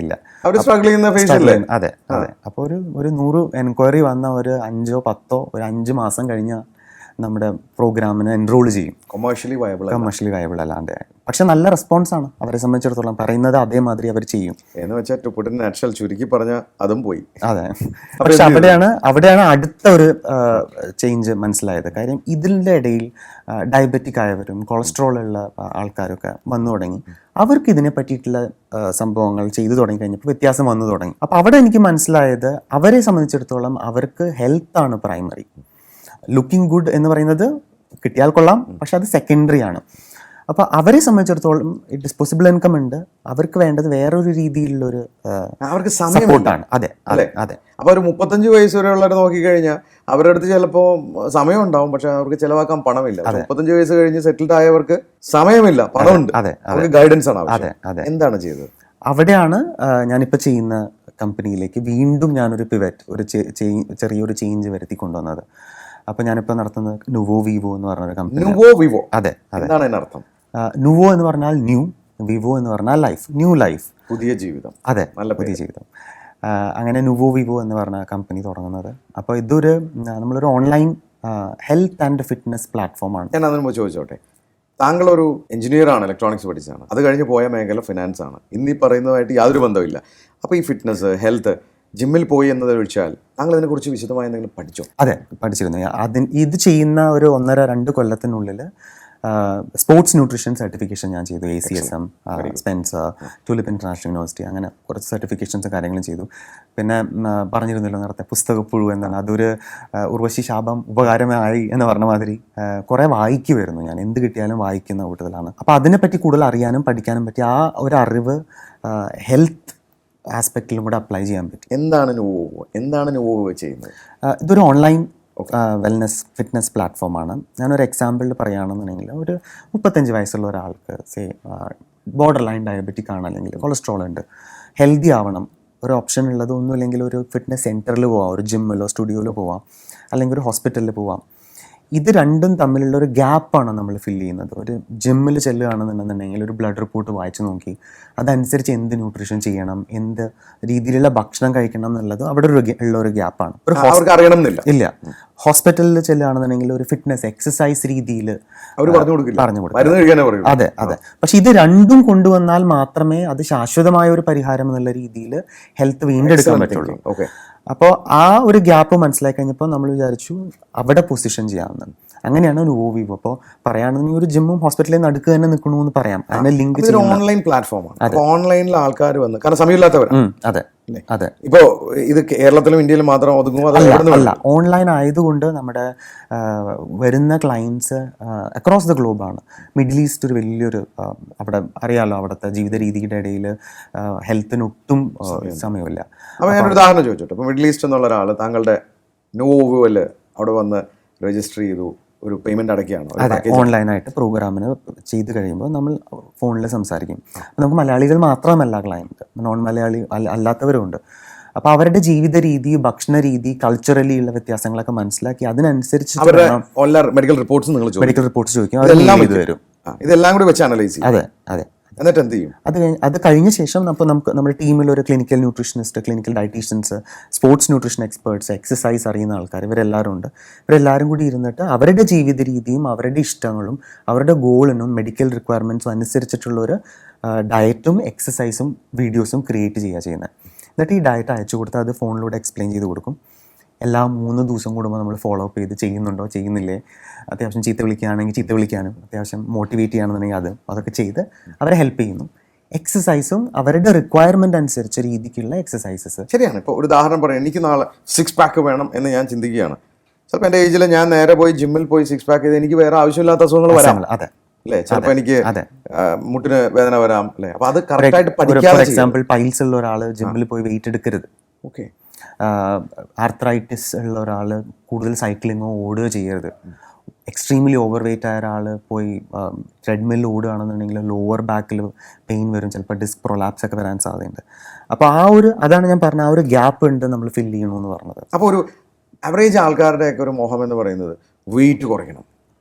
ഇല്ല. അവർ സ്ട്രഗിൾ ചെയ്യുന്ന ഫേസ് അല്ലേ? അതെ, അതെ. അപ്പോൾ ഒരു 100 എൻക്വയറി വന്ന ഒരു 5 or 10 ഒരു 5 മാസം കഴിഞ്ഞാൽ നമ്മുടെ പ്രോഗ്രാമിന് എൻറോൾ ചെയ്യും. കൊമേഴ്ഷ്യലി വയബിൾ അല്ലാണ്ട്. പക്ഷെ നല്ല റെസ്പോൺസാണ് അവരെ സംബന്ധിച്ചിടത്തോളം. പറയുന്നത് അതേമാതിരി അവർ ചെയ്യും എന്ന് വെച്ചാൽ ടു പുട്ട് ഇൻ നട്ട്ഷെൽ, ചുരുക്കി പറഞ്ഞാൽ അതും പോയി. അതെ. പക്ഷെ അവിടെയാണ് അടുത്ത ഒരു ചേഞ്ച് മനസ്സിലായത്. കാര്യം ഇതിൻ്റെ ഇടയിൽ ഡയബറ്റിക് ആയവരും കൊളസ്ട്രോൾ ഉള്ള ആൾക്കാരൊക്കെ വന്നു തുടങ്ങി. അവർക്ക് ഇതിനെ പറ്റിയിട്ടുള്ള സംഭവങ്ങൾ ചെയ്തു തുടങ്ങി കഴിഞ്ഞപ്പോൾ വ്യത്യാസം വന്നു തുടങ്ങി. അപ്പോൾ അവിടെ എനിക്ക് മനസ്സിലായത്, അവരെ സംബന്ധിച്ചിടത്തോളം അവർക്ക് ഹെൽത്താണ് പ്രൈമറി. ലുക്കിംഗ് ഗുഡ് എന്ന് പറയുന്നത് കിട്ടിയാൽ കൊള്ളാം, പക്ഷെ അത് സെക്കൻഡറി ആണ്. അപ്പോൾ അവരെ സംബന്ധിച്ചിടത്തോളം ഡിസ്പോസിബിൾ ഇൻകം ഉണ്ട്, അവർക്ക് വേണ്ടത് വേറൊരു രീതിയിലുള്ളൊരു അവർക്ക് സപ്പോർട്ടാണ്. അതെ, അതെ, അതെ. അപ്പോൾ ഒരു 35 വയസ്സ് വരെയുള്ളവരെ നോക്കിക്കഴിഞ്ഞാൽ അവരുടെ അടുത്ത് ചിലപ്പോൾ സമയം ഉണ്ടാവും, പക്ഷെ അവർക്ക് ചിലവാക്കാൻ പണമില്ല. 35 വയസ്സ് കഴിഞ്ഞ് സെറ്റിൽഡ് ആയവർക്ക് സമയമില്ല, പണമുണ്ട്, അവർക്ക് ഗൈഡൻസ് ആണ് ആവശ്യം. എന്താണ് ചെയ്തത്? അവിടെയാണ് ഞാനിപ്പോൾ ചെയ്യുന്ന കമ്പനിയിലേക്ക് വീണ്ടും ഞാനൊരു പിവറ്റ്, ചെറിയൊരു ചേഞ്ച് വരുത്തി കൊണ്ടുവന്നത്. അപ്പോൾ ഞാനിപ്പോൾ നടത്തുന്നത് നുവോ വിവോ എന്ന് പറഞ്ഞൊരു കമ്പനി. നുവോ വിവോ? അതെ, അതെ. എന്താണ് അതിനർത്ഥം? നുവോ എന്ന് പറഞ്ഞാൽ ന്യൂ, വിവോ എന്ന് പറഞ്ഞാൽ ലൈഫ്, ന്യൂ ലൈഫ്, പുതിയ ജീവിതം. അതെ, നല്ല പുതിയ ജീവിതം. അങ്ങനെ നുവോ വിവോ എന്ന് പറഞ്ഞ കമ്പനി തുടങ്ങുന്നത്. അപ്പോൾ ഇതൊരു നമ്മളൊരു ഓൺലൈൻ ഹെൽത്ത് ആൻഡ് ഫിറ്റ്നസ് പ്ലാറ്റ്ഫോമാണ്. ഞാൻ അതിന് മുമ്പ് ചോദിച്ചോട്ടെ, താങ്കൾ ഒരു എഞ്ചിനീയർ ആണ്, ഇലക്ട്രോണിക്സ് പഠിച്ചാണ്, അത് കഴിഞ്ഞ് പോയ മേഖല ഫിനാൻസ് ആണ്. ഇന്നീ പറയുന്നതുമായിട്ട് യാതൊരു ബന്ധമില്ല. അപ്പോൾ ഈ ഫിറ്റ്നസ്, ഹെൽത്ത്, ജിമ്മിൽ പോയി എന്നതൊഴിച്ചാൽ താങ്കൾ ഇതിനെക്കുറിച്ച് വിശദമായി എന്തെങ്കിലും പഠിച്ചോ? അതെ, പഠിച്ചിരുന്നു. ഇത് ചെയ്യുന്ന ഒരു 1.5-2 കൊല്ലത്തിനുള്ളിൽ സ്പോർട്സ് ന്യൂട്രീഷൻ സർട്ടിഫിക്കേഷൻ ഞാൻ ചെയ്തു. ACSM, Spencer, Tulip International University, അങ്ങനെ കുറച്ച് സർട്ടിഫിക്കേഷൻസ് കാര്യങ്ങളും ചെയ്തു. പിന്നെ പറഞ്ഞിരുന്നല്ലോ നേരത്തെ പുസ്തകപ്പുഴു എന്നാണ്, അതൊരു ഉർവശി ശാപം ഉപകാരമായി എന്ന് പറഞ്ഞ മാതിരി കുറേ വായിക്കുമായിരുന്നു ഞാൻ. എന്ത് കിട്ടിയാലും വായിക്കുന്ന കൂട്ടത്തിലാണ്. അപ്പോൾ അതിനെപ്പറ്റി കൂടുതൽ അറിയാനും പഠിക്കാനും പറ്റി. ആ ഒരു അറിവ് ഹെൽത്ത് ആസ്പെക്റ്റിലും കൂടെ അപ്ലൈ ചെയ്യാൻ പറ്റും. എന്താണ് നുവോ ചെയ്യുന്നത്? ഇതൊരു ഓൺലൈൻ വെൽനസ് ഫിറ്റ്നസ് പ്ലാറ്റ്ഫോമാണ്. ഞാനൊരു എക്സാമ്പിളിൽ പറയുകയാണെന്നുണ്ടെങ്കിൽ, ഒരു 35 വയസ്സുള്ള ഒരാൾക്ക് ബോർഡർ ലൈൻ ഡയബറ്റിക് ആണ്, അല്ലെങ്കിൽ കൊളസ്ട്രോൾ ഉണ്ട്, ഹെൽത്തി ആവണം, ഒരു ഓപ്ഷൻ ഉള്ളത് ഒന്നുമില്ലെങ്കിൽ ഒരു ഫിറ്റ്നസ് സെൻറ്ററിൽ പോവാം, ഒരു ജിമ്മിലോ സ്റ്റുഡിയോയിലോ പോവാം, അല്ലെങ്കിൽ ഒരു ഹോസ്പിറ്റലിൽ പോവാം. ഇത് രണ്ടും തമ്മിലുള്ള ഒരു ഗ്യാപ്പാണ് നമ്മൾ ഫില്ല് ചെയ്യുന്നത്. ഒരു ജിമ്മിൽ ചെല്ലുകയാണെന്നുണ്ടെന്നുണ്ടെങ്കിൽ ഒരു ബ്ലഡ് റിപ്പോർട്ട് വായിച്ച് നോക്കി അതനുസരിച്ച് എന്ത് ന്യൂട്രീഷൻ ചെയ്യണം, എന്ത് രീതിയിലുള്ള ഭക്ഷണം കഴിക്കണം എന്നുള്ളത് അവിടെ ഉള്ള ഒരു ഗ്യാപ്പാണ്. ഇല്ല. ഹോസ്പിറ്റലിൽ ചെല്ലുകയാണെന്നുണ്ടെങ്കിൽ ഒരു ഫിറ്റ്നസ് എക്സസൈസ് രീതിയിൽ പറഞ്ഞു കൊടുക്കും. അതെ, അതെ. പക്ഷെ ഇത് രണ്ടും കൊണ്ടുവന്നാൽ മാത്രമേ അത് ശാശ്വതമായ ഒരു പരിഹാരം എന്നുള്ള രീതിയിൽ ഹെൽത്ത് വീണ്ടെടുക്കാൻ പറ്റുള്ളൂ. അപ്പോൾ ആ ഒരു ഗ്യാപ്പ് മനസ്സിലാക്കി കഴിഞ്ഞപ്പോൾ നമ്മൾ വിചാരിച്ചു അവിടെ പൊസിഷൻ ചെയ്യാമെന്ന്. അങ്ങനെയാണ് നുവോ വിവോ. അപ്പോൾ പറയുകയാണെന്നുണ്ടെങ്കിൽ ഒരു ജിമ്മും ഹോസ്പിറ്റലിൽ നടുക്ക് തന്നെ നിൽക്കണമെന്ന് പറയാം. അതിനെ ലിങ്ക് ഓൺലൈൻ പ്ലാറ്റ്ഫോമാണ്. ഓൺലൈനിൽ ആൾക്കാർ വന്ന്, കാരണം സമയമില്ലാത്തവരാണ്. അതെ, അതെ. ഇപ്പോ ഇത് കേരളത്തിലും ഇന്ത്യയിലും മാത്രം ഒതുങ്ങുമോ? അല്ല, ഓൺലൈൻ ആയതുകൊണ്ട് നമ്മുടെ വരുന്ന ക്ലയൻസ് അക്രോസ് ദ ഗ്ലോബാണ്. മിഡിൽ ഈസ്റ്റ് ഒരു വലിയൊരു, അവിടെ അറിയാലോ, അവിടുത്തെ ജീവിത രീതിയുടെ ഇടയിൽ ഹെൽത്തിനൊട്ടും സമയമില്ല. അപ്പോൾ ഞാനൊരു ഉദാഹരണം ചോദിച്ചോട്ടെ. ഇപ്പോൾ മിഡിൽ ഈസ്റ്റ് എന്നുള്ള ഒരാൾ താങ്കളുടെ നുവോവിൽ അവിടെ വന്ന് രജിസ്റ്റർ ചെയ്തു, ഒരു പേയ്മെന്റ് അടയ്ക്കുകയാണ്. അതെ, ഓൺലൈനായിട്ട് പ്രോഗ്രാമിന് ചെയ്ത് കഴിയുമ്പോൾ നമ്മൾ ഫോണിൽ സംസാരിക്കും. നമുക്ക് മലയാളികൾ മാത്രമല്ല ക്ലയൻറ്റ്, നോൺ മലയാളി അല്ലാത്തവരുണ്ട്. അപ്പോൾ അവരുടെ ജീവിത രീതി, ഭക്ഷണ രീതി, കൾച്ചറലി ഉള്ള വ്യത്യാസങ്ങളൊക്കെ മനസ്സിലാക്കി അതിനനുസരിച്ച് മെഡിക്കൽ റിപ്പോർട്ട്സ് ചോദിക്കും. അതെല്ലാം ഇത് വരും. ഇതെല്ലാം കൂടി വെച്ച് അനലൈസ് ചെയ്യും. അതെ, അതെ. എന്നിട്ട് എന്ത് ചെയ്യും? അത് കഴിഞ്ഞ ശേഷം അപ്പോൾ നമ്മുടെ ടീമിൽ ഒരു clinical nutritionist, clinical dietitians, sports nutrition experts, exercise അറിയുന്ന ആൾക്കാർ, ഇവരെല്ലാവരും ഉണ്ട്. ഇവരെല്ലാവരും കൂടി ഇരുന്നിട്ട് അവരുടെ ജീവിത രീതിയും അവരുടെ ഇഷ്ടങ്ങളും അവരുടെ ഗോളിനും മെഡിക്കൽ റിക്വയർമെൻറ്റ്സും അനുസരിച്ചിട്ടുള്ളൊരു ഡയറ്റും എക്സസൈസും വീഡിയോസും ക്രിയേറ്റ് ചെയ്യുന്നത്. എന്നിട്ട് ഈ ഡയറ്റ് അയച്ചു കൊടുത്താൽ അത് ഫോണിലൂടെ എക്സ്പ്ലെയിൻ ചെയ്ത് കൊടുക്കും. എല്ലാ 3 ദിവസം കൂടുമ്പോൾ നമ്മൾ ഫോളോ അപ്പ് ചെയ്ത് ചെയ്യുന്നുണ്ടോ ചെയ്യുന്നില്ലേ, അത്യാവശ്യം ചീത്ത വിളിക്കുകയാണെങ്കിൽ ചീത്ത വിളിക്കാനും, അത്യാവശ്യം മോട്ടിവേറ്റ് ചെയ്യുകയാണെന്നുണ്ടെങ്കിൽ അതൊക്കെ ചെയ്ത് അവരെ ഹെൽപ്പ് ചെയ്യുന്നു. എക്സസൈസും അവരുടെ റിക്വയർമെൻറ്റ് അനുസരിച്ച രീതിക്കുള്ള എക്സസൈസസ്. ശരിയാണ്. ഇപ്പോൾ ഒരു ഉദാഹരണം പറയാം, എനിക്ക് നാളെ 6 പാക്ക് വേണം എന്ന് ഞാൻ ചിന്തിക്കുകയാണ്. ചിലപ്പോൾ എൻ്റെ ഏജിൽ ഞാൻ നേരെ പോയി ജിമ്മിൽ പോയി 6 പാക്ക് ചെയ്ത് എനിക്ക് വേറെ ആവശ്യമില്ലാത്ത അസുഖങ്ങൾ വരാം. അതെ അല്ലേ? ചിലപ്പോൾ എനിക്ക് മുട്ടിന് വേദന വരാം. അല്ലേ? അപ്പോൾ അത് കറക്റ്റായിട്ട് പഠിക്കാതെ, ഫോർ എക്സാമ്പിൾ പൈൽസ് ഉള്ള ഒരാൾ ജിമ്മിൽ പോയി വെയിറ്റ് എടുക്കരുത്. ഓക്കെ. ആർത്രൈറ്റിസ് ഉള്ള ഒരാൾ കൂടുതൽ സൈക്ലിങ്ങോ ഓടുകയോ ചെയ്യരുത്. എക്സ്ട്രീംലി ഓവർ വെയിറ്റ് ആയ ഒരാൾ പോയി ട്രെഡ്മില്ലിൽ ഓടുകയാണെന്നുണ്ടെങ്കിൽ ലോവർ ബാക്കിൽ പെയിൻ വരും, ചിലപ്പോൾ ഡിസ്ക് പ്രൊലാപ്സ് ഒക്കെ വരാൻ സാധ്യതയുണ്ട്. അപ്പോൾ അതാണ് ഞാൻ പറഞ്ഞ ഒരു ഗ്യാപ്പ് ഉണ്ട് നമ്മൾ ഫില്ല് ചെയ്യണമെന്ന് പറഞ്ഞത്. അപ്പോൾ ഒരു ആവറേജ് ആൾക്കാരുടെയൊക്കെ ഒരു മോഹം എന്ന് പറയുന്നത് വെയിറ്റ് കുറയ്ക്കണം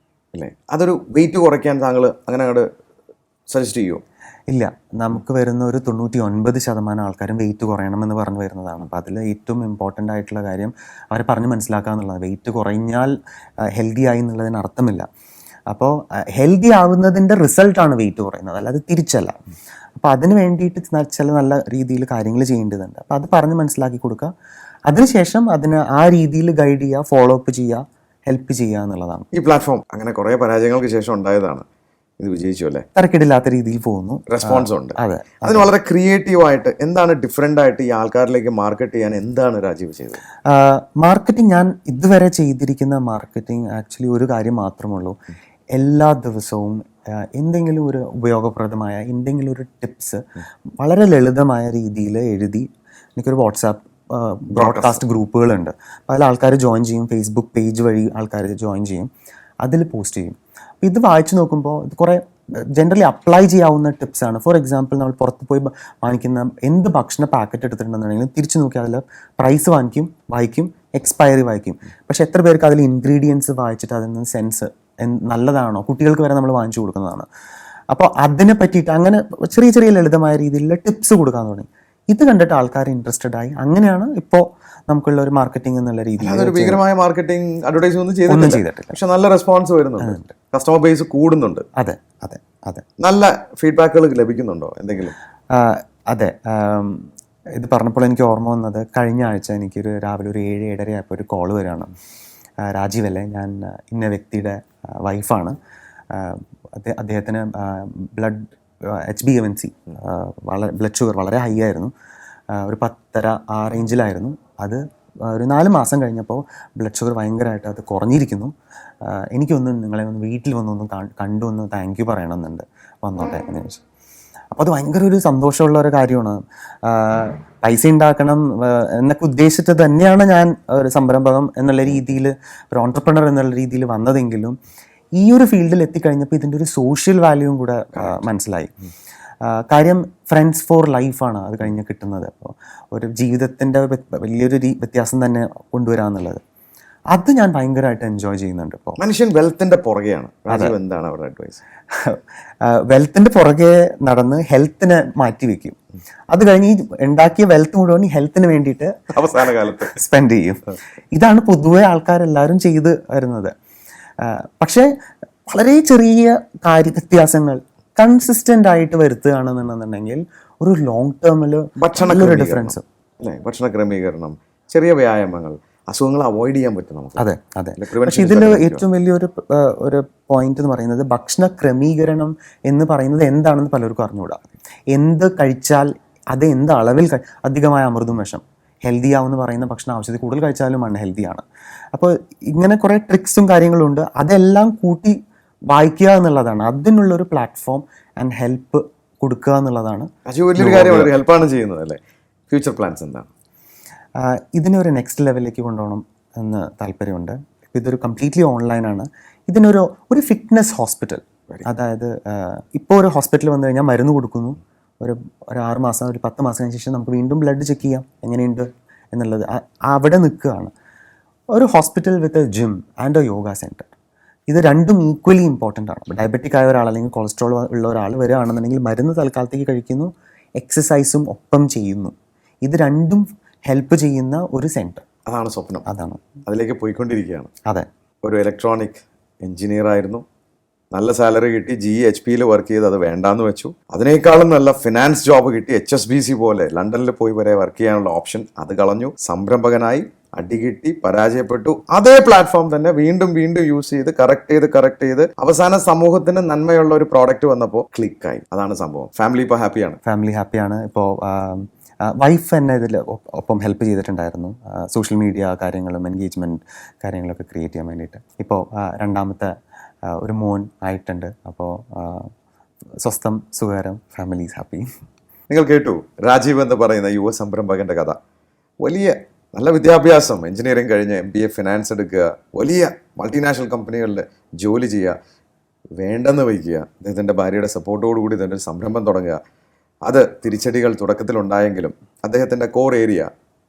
അല്ലേ? അതൊരു വെയിറ്റ് കുറയ്ക്കാൻ താങ്കൾ അങ്ങനെ അങ്ങോട്ട് സജസ്റ്റ് ചെയ്യുമോ? ഇല്ല, നമുക്ക് വരുന്ന ഒരു 99% ആൾക്കാരും വെയിറ്റ് കുറയണമെന്ന് പറഞ്ഞു വരുന്നതാണ്. അപ്പോൾ അതിൽ ഏറ്റവും ഇമ്പോർട്ടൻ്റ് ആയിട്ടുള്ള കാര്യം അവരെ പറഞ്ഞ് മനസ്സിലാക്കുക എന്നുള്ളതാണ്. വെയിറ്റ് കുറഞ്ഞാൽ ഹെൽത്തി ആയി എന്നുള്ളതിന് അർത്ഥമില്ല. അപ്പോൾ ഹെൽത്തി ആവുന്നതിൻ്റെ റിസൾട്ടാണ് വെയിറ്റ് കുറയുന്നത്, അല്ലാതെ തിരിച്ചല്ല. അപ്പോൾ അതിന് വേണ്ടിയിട്ട് ചില നല്ല രീതിയിൽ കാര്യങ്ങൾ ചെയ്യേണ്ടതുണ്ട്. അപ്പോൾ അത് പറഞ്ഞ് മനസ്സിലാക്കി കൊടുക്കുക. അതിനുശേഷം അതിന് ആ രീതിയിൽ ഗൈഡ് ചെയ്യുക, ഫോളോ അപ്പ് ചെയ്യുക, ഹെൽപ്പ് ചെയ്യുക എന്നുള്ളതാണ്. ഈ പ്ലാറ്റ്ഫോം അങ്ങനെ കുറേ പരാജയങ്ങൾക്ക് ശേഷം ഉണ്ടായതാണ്. ഇത് വിജയിച്ചു അല്ലേ? തരക്കേടില്ലാത്ത രീതിയിൽ പോകുന്നു, റെസ്പോൺസ് ഉണ്ട്. അതെ. അതിന് വളരെ ക്രിയേറ്റീവായിട്ട് എന്താണ് ഡിഫറെൻ്റ് ആയിട്ട് ഈ ആൾക്കാരിലേക്ക് മാർക്കറ്റ് ചെയ്യാൻ എന്താണ് രാജീവ് ചെയ്തത്? മാർക്കറ്റിംഗ് ഞാൻ ഇതുവരെ ചെയ്തിരിക്കുന്ന മാർക്കറ്റിംഗ് ആക്ച്വലി ഒരു കാര്യം മാത്രമുള്ളൂ. എല്ലാ ദിവസവും എന്തെങ്കിലും ഒരു ഉപയോഗപ്രദമായ എന്തെങ്കിലും ഒരു ടിപ്സ് വളരെ ലളിതമായ രീതിയിൽ എഴുതി, എനിക്കൊരു വാട്സാപ്പ് ബ്രോഡ്കാസ്റ്റ് ഗ്രൂപ്പുകളുണ്ട്. അതിൽ ആൾക്കാർ ജോയിൻ ചെയ്യും, ഫേസ്ബുക്ക് പേജ് വഴി ആൾക്കാർ ജോയിൻ ചെയ്യും, അതിൽ പോസ്റ്റ് ചെയ്യും. അപ്പോൾ ഇത് വായിച്ചു നോക്കുമ്പോൾ ഇത് കുറേ ജനറലി അപ്ലൈ ചെയ്യാവുന്ന ടിപ്സാണ്. ഫോർ എക്സാമ്പിൾ, നമ്മൾ പുറത്ത് പോയി വാങ്ങിക്കുന്ന എന്ത് ഭക്ഷണ പാക്കറ്റ് എടുത്തിട്ടുണ്ടെന്നുണ്ടെങ്കിലും തിരിച്ചു നോക്കി അതിൽ പ്രൈസ് വായിക്കും, എക്സ്പയറി വായിക്കും. പക്ഷെ എത്ര പേർക്ക് അതിൽ ഇൻഗ്രീഡിയൻസ് വായിച്ചിട്ട് അതിൽ നിന്ന് സെൻസ് നല്ലതാണോ, കുട്ടികൾക്ക് വരെ നമ്മൾ വാങ്ങിച്ചു കൊടുക്കുന്നതാണ്. അപ്പോൾ അതിനെ പറ്റിയിട്ട് അങ്ങനെ ചെറിയ ചെറിയ ലളിതമായ രീതിയിലുള്ള ടിപ്സ് കൊടുക്കാൻ തുടങ്ങി. ഇത് കണ്ടിട്ട് ആൾക്കാർ ഇൻട്രസ്റ്റഡ് ആയി. അങ്ങനെയാണ് ഇപ്പോൾ നമുക്കുള്ള ഒരു മാർക്കറ്റിംഗ് എന്നുള്ള രീതിയിൽ. അതൊരു ഭീകരമായ മാർക്കറ്റിംഗ് അഡ്വർടൈസിംഗ് ഒന്നും ചെയ്തിട്ടില്ല, പക്ഷെ നല്ല റെസ്പോൺസ് വരുന്നുണ്ട്, കസ്റ്റമർ ബേസ് കൂടുന്നുണ്ട്. അതെ അതെ അതെ. നല്ല ഫീഡ്ബാക്കുകൾ ലഭിക്കുന്നുണ്ടോ എന്തെങ്കിലും? അതെ. ഇത് പറഞ്ഞപ്പോൾ എനിക്ക് ഓർമ്മ വന്നത്, കഴിഞ്ഞ ആഴ്ച എനിക്കൊരു രാവിലെ ഒരു 7-7:30 ആയപ്പോൾ ഒരു കോള് വരികയാണ്. രാജീവ് അല്ലേ, ഞാൻ ഇന്ന വ്യക്തിയുടെ വൈഫാണ്, അദ്ദേഹത്തിന് HbA1c ബ്ലഡ് ഷുഗർ വളരെ ഹൈ ആയിരുന്നു, ഒരു 10.5 ആ റേഞ്ചിലായിരുന്നു. അത് ഒരു 4 മാസം കഴിഞ്ഞപ്പോൾ ബ്ലഡ് ഷുഗർ ഭയങ്കരമായിട്ട് അത് കുറഞ്ഞിരിക്കുന്നു. എനിക്കൊന്ന് നിങ്ങളെ ഒന്ന് വീട്ടിൽ വന്നൊന്ന് കണ്ടു ഒന്ന് താങ്ക് യു പറയണമെന്നുണ്ട്, വന്നോട്ടെ എന്ന് ചോദിച്ചു. അപ്പോൾ അത് ഭയങ്കര ഒരു സന്തോഷമുള്ള ഒരു കാര്യമാണ്. പൈസ ഉണ്ടാക്കണം എന്നൊക്കെ ഉദ്ദേശിച്ചിട്ട് തന്നെയാണ് ഞാൻ ഒരു സംരംഭകം എന്നുള്ള രീതിയിൽ, ഒരു ഓൺട്രപ്രണർ എന്നുള്ള രീതിയിൽ വന്നതെങ്കിലും ഈ ഒരു ഫീൽഡിൽ എത്തിക്കഴിഞ്ഞപ്പോൾ ഇതിൻ്റെ ഒരു സോഷ്യൽ വാല്യൂവും കൂടെ മനസ്സിലായി. കാര്യം ഫ്രണ്ട്സ് ഫോർ ലൈഫാണ് അത് കഴിഞ്ഞ് കിട്ടുന്നത്. അപ്പോൾ ഒരു ജീവിതത്തിൻ്റെ വലിയൊരു വ്യത്യാസം തന്നെ കൊണ്ടുവരാമെന്നുള്ളത് അത് ഞാൻ ഭയങ്കരമായിട്ട് എൻജോയ് ചെയ്യുന്നുണ്ട്. ഇപ്പോൾ മനുഷ്യൻ വെൽത്തിൻ്റെ പുറകെയാണ്. എന്താണ് അവരുടെ അഡ്വൈസ്? വെൽത്തിൻ്റെ പുറകെ നടന്ന് ഹെൽത്തിനെ മാറ്റി വെക്കും. അത് കഴിഞ്ഞ് ഈ ഉണ്ടാക്കിയ വെൽത്ത് മുഴുവൻ ഈ ഹെൽത്തിന് വേണ്ടിയിട്ട് അവസാന കാലത്ത് സ്പെൻഡ് ചെയ്യും. ഇതാണ് പൊതുവെ ആൾക്കാരെല്ലാവരും ചെയ്ത് വരുന്നത്. പക്ഷേ വളരെ ചെറിയ വ്യത്യാസങ്ങൾ കൺസിസ്റ്റൻ്റ് ആയിട്ട് വരുത്തുകയാണെന്നുണ്ടെങ്കിൽ ഒരു ലോങ് ടേമിൽ ഭക്ഷണ ഡിഫറൻസ് അല്ലേ? ഭക്ഷണ ക്രമീകരണം, ചെറിയ വ്യായാമങ്ങൾ, അസുഖങ്ങൾ അവോയ്ഡ് ചെയ്യാൻ പറ്റും നമുക്ക്. അതെ അതെ. പക്ഷെ ഇതിൽ ഏറ്റവും വലിയൊരു പോയിന്റ് എന്ന് പറയുന്നത് ഭക്ഷണ ക്രമീകരണം എന്ന് പറയുന്നത് എന്താണെന്ന് പലർക്കും അറിഞ്ഞുകൂടാ. എന്ത് കഴിച്ചാൽ അത് എന്ത് അളവിൽ അധികമായ അമൃതും വിഷം, ഹെൽത്തി ആവുമെന്ന് പറയുന്ന ഭക്ഷണം ആവശ്യത്തിൽ കൂടുതൽ കഴിച്ചാലും അൺഹെൽത്തിയാണ്. അപ്പോൾ ഇങ്ങനെ കുറേ ട്രിക്സും കാര്യങ്ങളും ഉണ്ട്. അതെല്ലാം കൂട്ടി വായിക്കുക എന്നുള്ളതാണ് അതിനുള്ളൊരു പ്ലാറ്റ്ഫോം ആൻഡ് ഹെൽപ്പ് കൊടുക്കുക എന്നുള്ളതാണ്. വലിയൊരു കാര്യമാണ്, ഹെൽപ്പാണ് ചെയ്യുന്നത് അല്ലേ? ഫ്യൂച്ചർ പ്ലാൻസ് എന്താണ്? ഇതിനെ ഒരു നെക്സ്റ്റ് ലെവലിലേക്ക് കൊണ്ടുപോകണം എന്ന് താല്പര്യമുണ്ട്. ഇതൊരു കംപ്ലീറ്റ്ലി ഓൺലൈനാണ്. ഇതിനൊരു ഫിറ്റ്നസ് ഹോസ്പിറ്റൽ, അതായത് ഇപ്പോൾ ഒരു ഹോസ്പിറ്റൽ വന്നു കഴിഞ്ഞാൽ മരുന്ന് കൊടുക്കുന്നു, ഒരു 6 മാസം ഒരു 10 മാസം കഴിഞ്ഞ ശേഷം നമുക്ക് വീണ്ടും ബ്ലഡ് ചെക്ക് ചെയ്യാം എങ്ങനെയുണ്ട് എന്നുള്ളത്. അവിടെ നിൽക്കുകയാണ് ഒരു hospital with a gym and a yoga centre. ഇത് രണ്ടും ഈക്വലി ഇമ്പോർട്ടൻ്റ് ആണ്. ഡയബറ്റിക് ആയ ഒരാൾ അല്ലെങ്കിൽ കൊളസ്ട്രോൾ ഉള്ള ഒരാൾ വരികയാണെന്നുണ്ടെങ്കിൽ മരുന്ന് തൽക്കാലത്തേക്ക് കഴിക്കുന്നു, എക്സസൈസും ഒപ്പം ചെയ്യുന്നു. ഇത് രണ്ടും ഹെൽപ്പ് ചെയ്യുന്ന ഒരു സെൻറ്റർ. അതാണ് സ്വപ്നം. അതാണ് അതിലേക്ക് പോയിക്കൊണ്ടിരിക്കുകയാണ്. അതെ. ഒരു ഇലക്ട്രോണിക് എഞ്ചിനീയർ ആയിരുന്നു, നല്ല സാലറി കിട്ടി, GHPയിൽ വർക്ക് ചെയ്ത് അത് വേണ്ടാന്ന് വെച്ചു. അതിനേക്കാളും നല്ല ഫിനാൻസ് ജോബ് കിട്ടി, HSBC പോലെ ലണ്ടനിൽ പോയി വരെ വർക്ക് ചെയ്യാനുള്ള ഓപ്ഷൻ അത് കളഞ്ഞു. സംരംഭകനായി, അടികിട്ടി, പരാജയപ്പെട്ടു. അതേ പ്ലാറ്റ്ഫോം തന്നെ വീണ്ടും വീണ്ടും യൂസ് ചെയ്ത് കറക്റ്റ് ചെയ്ത് അവസാന സമൂഹത്തിന് നന്മയുള്ള ഒരു പ്രോഡക്റ്റ് വന്നപ്പോൾ ക്ലിക്കായി. അതാണ് സംഭവം. ഫാമിലി ഇപ്പോൾ ഹാപ്പിയാണ്. ഫാമിലി ഹാപ്പിയാണ്. ഇപ്പോൾ വൈഫ് എന്നെ ഇതിൽ ഒപ്പം ഹെൽപ്പ് ചെയ്തിട്ടുണ്ടായിരുന്നു, സോഷ്യൽ മീഡിയ കാര്യങ്ങളും എൻഗേജ്മെൻറ്റ് കാര്യങ്ങളൊക്കെ ക്രിയേറ്റ് ചെയ്യാൻ വേണ്ടിയിട്ട്. ഇപ്പോൾ രണ്ടാമത്തെ ഒരു മോൻ ആയിട്ടുണ്ട്. അപ്പോൾ സ്വസ്ഥം സുഖകരം, ഫാമിലി ഈസ് ഹാപ്പി. നിങ്ങൾ കേട്ടു രാജീവ് എന്ന് പറയുന്ന യുവ സംരംഭകന്റെ കഥ. വലിയ നല്ല വിദ്യാഭ്യാസം, എഞ്ചിനീയറിംഗ് കഴിഞ്ഞ് MBA ഫിനാൻസ് എടുക്കുക, വലിയ മൾട്ടിനാഷണൽ കമ്പനികളിൽ ജോലി ചെയ്യുക, വേണ്ടെന്ന് വയ്ക്കുക, അദ്ദേഹത്തിൻ്റെ ഭാര്യയുടെ സപ്പോർട്ടോടുകൂടി തന്നെ ഒരു സംരംഭം തുടങ്ങുക. അത് തിരിച്ചടികൾ തുടക്കത്തിലുണ്ടായെങ്കിലും അദ്ദേഹത്തിൻ്റെ കോർ ഏരിയ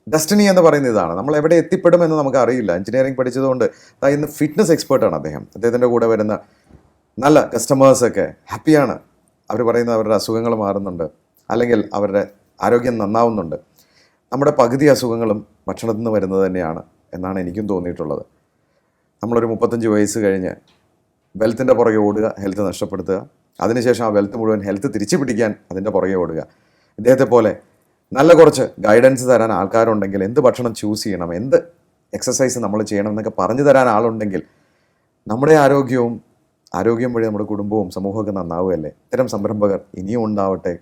ഡെസ്റ്റിനി എന്ന് പറയുന്ന ഇതാണ്. നമ്മൾ എവിടെ എത്തിപ്പെടുമെന്ന് നമുക്ക് അറിയില്ല. എഞ്ചിനീയറിംഗ് പഠിച്ചതുകൊണ്ട് ഇന്ന് ഫിറ്റ്നസ് എക്സ്പേർട്ടാണ് അദ്ദേഹം. അദ്ദേഹത്തിൻ്റെ കൂടെ വരുന്ന നല്ല കസ്റ്റമേഴ്സൊക്കെ ഹാപ്പിയാണ്. അവർ പറയുന്ന അവരുടെ അസുഖങ്ങൾ മാറുന്നുണ്ട്, അല്ലെങ്കിൽ അവരുടെ ആരോഗ്യം നന്നാവുന്നുണ്ട്. നമ്മുടെ പകുതി അസുഖങ്ങളും ഭക്ഷണത്തിൽ നിന്ന് വരുന്നത് തന്നെയാണ് എന്നാണ് എനിക്കും തോന്നിയിട്ടുള്ളത്. നമ്മളൊരു 35 വയസ്സ് കഴിഞ്ഞ് വെൽത്തിൻ്റെ പുറകെ ഓടുക, ഹെൽത്ത് നഷ്ടപ്പെടുത്തുക, അതിനുശേഷം ആ വെൽത്ത് മുഴുവൻ ഹെൽത്ത് തിരിച്ചു പിടിക്കാൻ അതിൻ്റെ പുറകെ ഓടുക. ഇദ്ദേഹത്തെ പോലെ നല്ല കുറച്ച് ഗൈഡൻസ് തരാൻ ആൾക്കാരുണ്ടെങ്കിൽ, എന്ത് ഭക്ഷണം ചൂസ് ചെയ്യണം, എന്ത് എക്സസൈസ് നമ്മൾ ചെയ്യണം എന്നൊക്കെ പറഞ്ഞു തരാൻ ആളുണ്ടെങ്കിൽ നമ്മുടെ ആരോഗ്യം വഴി നമ്മുടെ കുടുംബവും സമൂഹമൊക്കെ നന്നാവുകയല്ലേ. ഇത്തരം സംരംഭകർ ഇനിയും ഉണ്ടാവട്ടെ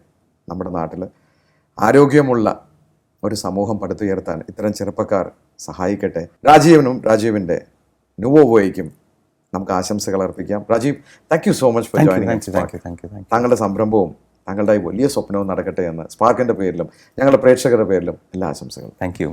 നമ്മുടെ നാട്ടിൽ. ആരോഗ്യമുള്ള ഒരു സമൂഹം പടുത്തുയർത്താൻ ഇത്തരം ചെറുപ്പക്കാർ സഹായിക്കട്ടെ. രാജീവിൻ്റെ നുവോവോയ്ക്കും നമുക്ക് ആശംസകൾ അർപ്പിക്കാം. Rajeev, thank you so much for joining. താങ്കളുടെ സംരംഭവും താങ്കളുടെ വലിയ സ്വപ്നവും നടക്കട്ടെ എന്ന് സ്പാർക്കിൻ്റെ പേരിലും ഞങ്ങളുടെ പ്രേക്ഷകരുടെ പേരിലും എല്ലാ ആശംസകളും. Thank you.